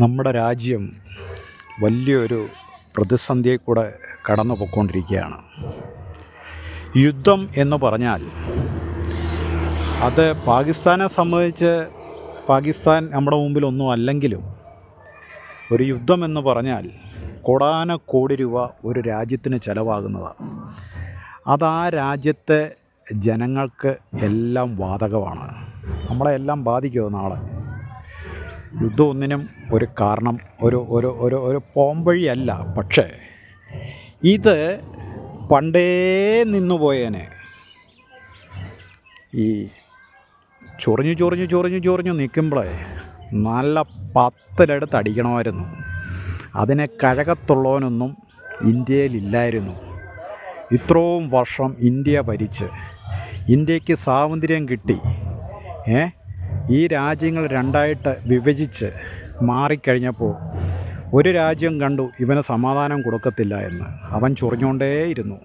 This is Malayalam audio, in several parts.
നമ്മുടെ രാജ്യം വലിയൊരു പ്രതിസന്ധിയിൽ കൂടെ കടന്നു പോയിക്കൊണ്ടിരിക്കുകയാണ്. യുദ്ധം എന്ന് പറഞ്ഞാൽ അത് പാകിസ്ഥാനെ സംബന്ധിച്ച് പാകിസ്ഥാൻ നമ്മുടെ മുമ്പിലൊന്നും അല്ലെങ്കിലും ഒരു യുദ്ധം എന്ന് പറഞ്ഞാൽ കോടാനക്കോടി രൂപ ഒരു രാജ്യത്തിന് ചിലവാകുന്നതാണ്. അത് ആ രാജ്യത്തെ ജനങ്ങൾക്ക് എല്ലാം ബാധകമാണ്. നമ്മളെല്ലാം ബാധിക്കുമോ നാളെ? യുദ്ധം ഒന്നിനും ഒരു കാരണം ഒരു ഒരു ഒരു ഒരു പോംവഴിയല്ല. പക്ഷേ ഇത് പണ്ടേ നിന്നുപോയേനെ. ഈ ചൊറിഞ്ഞു നിൽക്കുമ്പോഴേ നല്ല 10 എടുത്ത് അടിക്കണമായിരുന്നു. അതിനെ കഴകത്തുള്ളവനൊന്നും ഇന്ത്യയിലില്ലായിരുന്നു. ഇത്രയും വർഷം ഇന്ത്യ ഭരിച്ച് ഇന്ത്യക്ക് സ്വാതന്ത്ര്യം കിട്ടി. ഈ രാജ്യങ്ങൾ രണ്ടായിട്ട് വിഭജിച്ച് മാറിക്കഴിഞ്ഞപ്പോൾ ഒരു രാജ്യം കണ്ടു ഇവന് സമാധാനം കൊടുക്കത്തില്ല എന്ന്. അവൻ ചൊറിഞ്ഞുകൊണ്ടേയിരുന്നു.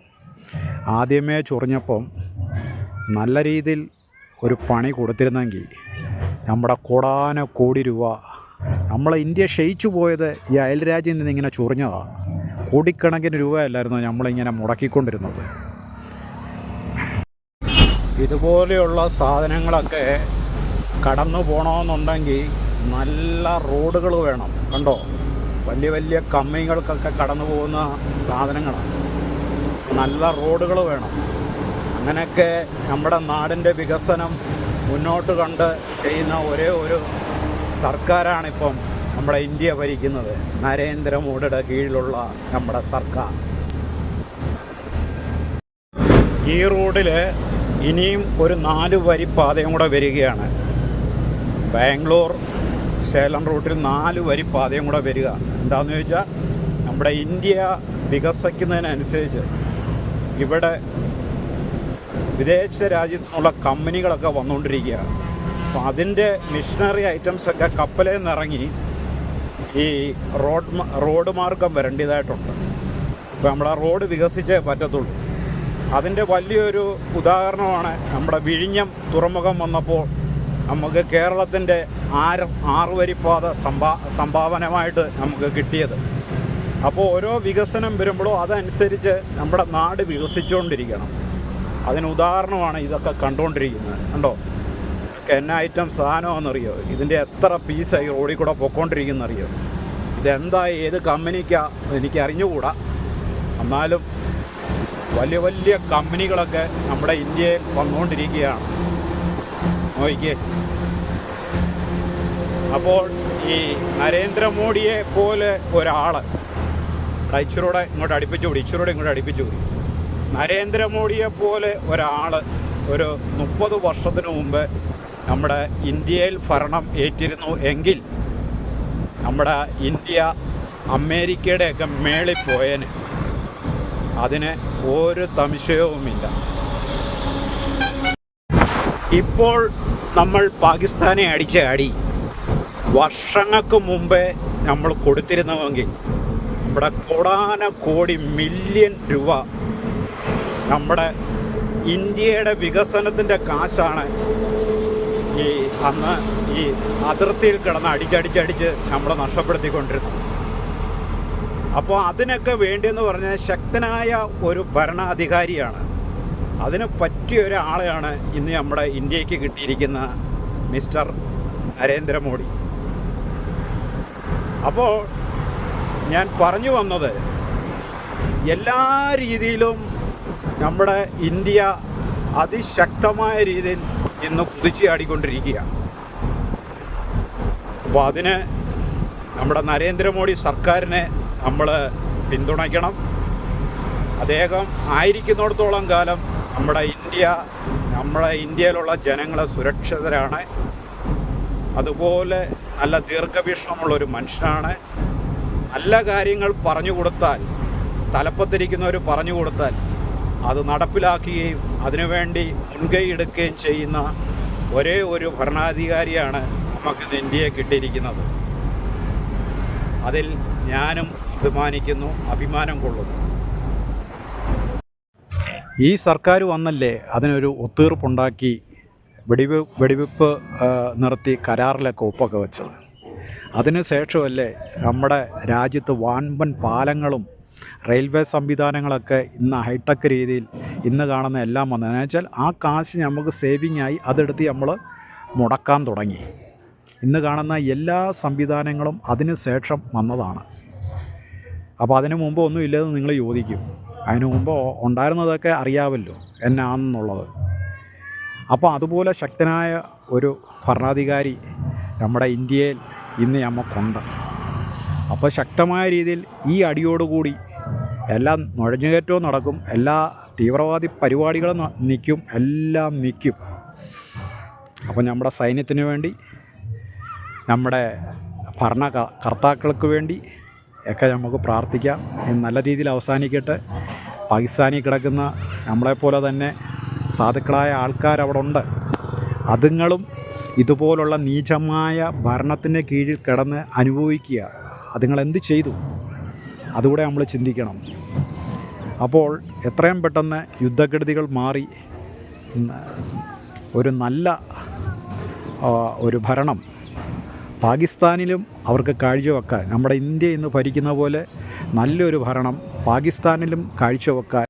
ആദ്യമേ ചൊറിഞ്ഞപ്പം നല്ല രീതിയിൽ ഒരു പണി കൊടുത്തിരുന്നെങ്കിൽ നമ്മുടെ കോടാനക്കോടി രൂപ നമ്മളെ ഇന്ത്യ ക്ഷയിച്ചു പോയത് ഈ അയൽരാജ്യം നിന്നിങ്ങനെ ചൊറിഞ്ഞതാണ്. കോടിക്കണക്കിന് രൂപയല്ലായിരുന്നു നമ്മളിങ്ങനെ മുടക്കിക്കൊണ്ടിരുന്നത്. ഇതുപോലെയുള്ള സാധനങ്ങളൊക്കെ കടന്നു പോകണമെന്നുണ്ടെങ്കിൽ നല്ല റോഡുകൾ വേണം. കണ്ടോ, വലിയ വലിയ കമ്പനികൾക്കൊക്കെ കടന്നു പോകുന്ന സാധനങ്ങളാണ്. നല്ല റോഡുകൾ വേണം. അങ്ങനെയൊക്കെ നമ്മുടെ നാടിൻ്റെ വികസനം മുന്നോട്ട് കണ്ട് ചെയ്യുന്ന ഒരേ ഒരു സർക്കാരാണിപ്പം നമ്മുടെ ഇന്ത്യ ഭരിക്കുന്നത്, നരേന്ദ്രമോദിയുടെ കീഴിലുള്ള നമ്മുടെ സർക്കാർ. ഈ റോഡിൽ ഇനിയും ഒരു 4 വരി പാതയും കൂടെ വരികയാണ്. ബാംഗ്ലൂർ സേലം റൂട്ടിൽ 4 വരി പാതയും കൂടെ വരിക. എന്താണെന്ന് ചോദിച്ചാൽ നമ്മുടെ ഇന്ത്യ വികസിക്കുന്നതിനനുസരിച്ച് ഇവിടെ വിദേശ രാജ്യത്തു നിന്നുള്ള കമ്പനികളൊക്കെ വന്നുകൊണ്ടിരിക്കുകയാണ്. അപ്പോൾ അതിൻ്റെ മിഷനറി ഐറ്റംസൊക്കെ കപ്പലിൽ നിന്നിറങ്ങി ഈ റോഡ് മാർഗം വരേണ്ടതായിട്ടുണ്ട്. അപ്പോൾ നമ്മുടെ റോഡ് വികസിച്ചേ പറ്റത്തുള്ളൂ. അതിൻ്റെ വലിയൊരു ഉദാഹരണമാണ് നമ്മുടെ വിഴിഞ്ഞം തുറമുഖം വന്നപ്പോൾ നമുക്ക് കേരളത്തിൻ്റെ 6 വരിപ്പാത സംഭാവനമായിട്ട് നമുക്ക് കിട്ടിയത്. അപ്പോൾ ഓരോ വികസനം വരുമ്പോഴും അതനുസരിച്ച് നമ്മുടെ നാട് വികസിച്ചുകൊണ്ടിരിക്കണം. അതിന് ഉദാഹരണമാണ് ഇതൊക്കെ കണ്ടുകൊണ്ടിരിക്കുന്നത്. കണ്ടോ, എന്നാ ഐറ്റം സാധനമാണെന്നറിയോ? ഇതിൻ്റെ എത്ര പീസായി റോഡിൽ കൂടെ പൊയ്ക്കൊണ്ടിരിക്കുന്നറിയോ? ഇതെന്താ, ഏത് കമ്പനിക്കാ എനിക്ക് അറിഞ്ഞുകൂടാ. എന്നാലും വലിയ വലിയ കമ്പനികളൊക്കെ നമ്മുടെ ഇന്ത്യയിൽ വന്നുകൊണ്ടിരിക്കുകയാണ്. നോക്കിക്കേ. അപ്പോൾ ഈ നരേന്ദ്രമോദിയെ പോലെ ഒരാൾ ഇച്ചിരൂടെ ഇങ്ങോട്ട് അടുപ്പിച്ചു കൂടി. നരേന്ദ്രമോദിയെ പോലെ ഒരാൾ ഒരു 30 വർഷത്തിന് മുമ്പ് നമ്മുടെ ഇന്ത്യയിൽ ഭരണം ഏറ്റിരുന്നു എങ്കിൽ നമ്മുടെ ഇന്ത്യ അമേരിക്കയുടെയൊക്കെ മേളിൽ പോയേനെ. അതിന് ഒരു സംശയവുമില്ല. ഇപ്പോൾ നമ്മൾ പാകിസ്ഥാനെ അടിച്ച അടി വർഷങ്ങൾക്ക് മുമ്പേ നമ്മൾ കൊടുത്തിരുന്നുവെങ്കിൽ നമ്മുടെ കോടാനക്കോടി മില്യൺ രൂപ നമ്മുടെ ഇന്ത്യയുടെ വികസനത്തിൻ്റെ കാശാണ് അന്ന് ഈ അതിർത്തിയിൽ കിടന്ന് അടിച്ചടിച്ച് നമ്മൾ നഷ്ടപ്പെടുത്തിക്കൊണ്ടിരുന്നത്. അപ്പോൾ അതിനൊക്കെ വേണ്ടിയെന്ന് പറഞ്ഞാൽ ശക്തനായ ഒരു ഭരണാധികാരിയാണ്. അതിന് പറ്റിയ ഒരാളെയാണ് ഇന്ന് നമ്മുടെ ഇന്ത്യക്ക് കിട്ടിയിരിക്കുന്ന മിസ്റ്റർ നരേന്ദ്രമോദി. അപ്പോൾ ഞാൻ പറഞ്ഞു വന്നത്, എല്ലാ രീതിയിലും നമ്മുടെ ഇന്ത്യ അതിശക്തമായ രീതിയിൽ ഇന്ന് കുതിച്ചുചാടിക്കൊണ്ടിരിക്കുകയാണ്. അപ്പോൾ അതിന് നമ്മുടെ നരേന്ദ്രമോദി സർക്കാരിനെ നമ്മൾ പിന്തുണയ്ക്കണം. അദ്ദേഹം ആയിരിക്കുന്നിടത്തോളം കാലം നമ്മുടെ ഇന്ത്യയിലുള്ള ജനങ്ങളെ സുരക്ഷിതരാണ്. അതുപോലെ നല്ല ദീർഘവീക്ഷണമുള്ളൊരു മനുഷ്യനാണ്. നല്ല കാര്യങ്ങൾ പറഞ്ഞു കൊടുത്താൽ, തലപ്പത്തിരിക്കുന്നവർ പറഞ്ഞു കൊടുത്താൽ അത് നടപ്പിലാക്കുകയും അതിനുവേണ്ടി മുൻകൈ എടുക്കുകയും ചെയ്യുന്ന ഒരേ ഒരു ഭരണാധികാരിയാണ് നമുക്കിന്ന് ഇന്ത്യയെ കിട്ടിയിരിക്കുന്നത്. അതിൽ ഞാനും അഭിമാനം കൊള്ളുന്നു. ഈ സർക്കാർ വന്നല്ലേ അതിനൊരു ഒത്തീർപ്പുണ്ടാക്കി വെടിവെപ്പ് നിർത്തി കരാറിലൊക്കെ ഒപ്പൊക്കെ വെച്ചത്. അതിന് ശേഷമല്ലേ നമ്മുടെ രാജ്യത്ത് വൻപൻ പാലങ്ങളും റെയിൽവേ സംവിധാനങ്ങളൊക്കെ ഇന്ന് ഹൈടെക് രീതിയിൽ ഇന്ന് കാണുന്ന എല്ലാം വന്നത്. എന്ന് വെച്ചാൽ ആ കാശ് നമുക്ക് സേവിങ് ആയി, അതെടുത്ത് നമ്മൾ മുടക്കാൻ തുടങ്ങി. ഇന്ന് കാണുന്ന എല്ലാ സംവിധാനങ്ങളും അതിന് ശേഷം വന്നതാണ്. അപ്പോൾ അതിനു മുമ്പ് ഒന്നും ഇല്ലെന്ന് നിങ്ങൾ ചോദിക്കും. അതിനു മുമ്പ് ഉണ്ടായിരുന്നതൊക്കെ അറിയാമല്ലോ എന്നാണെന്നുള്ളത്. അപ്പോൾ അതുപോലെ ശക്തനായ ഒരു ഭരണാധികാരി നമ്മുടെ ഇന്ത്യയിൽ ഇന്ന് നമുക്കുണ്ട്. അപ്പോൾ ശക്തമായ രീതിയിൽ ഈ അടിയോടുകൂടി എല്ലാ നുഴഞ്ഞുകയറ്റവും നടക്കും, എല്ലാ തീവ്രവാദി പരിപാടികളും നിൽക്കും, എല്ലാം നിൽക്കും. അപ്പോൾ നമ്മുടെ സൈന്യത്തിന് വേണ്ടി, നമ്മുടെ ഭരണകർത്താക്കൾക്ക് വേണ്ടി ഒക്കെ നമുക്ക് പ്രാർത്ഥിക്കാം. നല്ല രീതിയിൽ അവസാനിക്കട്ടെ. പാകിസ്ഥാനിൽ കിടക്കുന്ന നമ്മളെപ്പോലെ തന്നെ സാധുക്കളായ ആൾക്കാരവിടെ ഉണ്ട്. അതുങ്ങളും ഇതുപോലുള്ള നീചമായ ഭരണത്തിൻ്റെ കീഴിൽ കിടന്ന് അനുഭവിക്കുക. അതുങ്ങൾ എന്ത് ചെയ്തു? അതുകൂടെ നമ്മൾ ചിന്തിക്കണം. അപ്പോൾ എത്രയും പെട്ടെന്ന് യുദ്ധക്കെടുതികൾ മാറി ഒരു നല്ല ഒരു ഭരണം പാകിസ്ഥാനിലും അവർക്ക് കാഴ്ചവെക്കാൻ, നമ്മുടെ ഇന്ത്യ ഇന്ന് ഭരിക്കുന്ന പോലെ നല്ലൊരു ഭരണം പാകിസ്ഥാനിലും കാഴ്ചവെക്കാൻ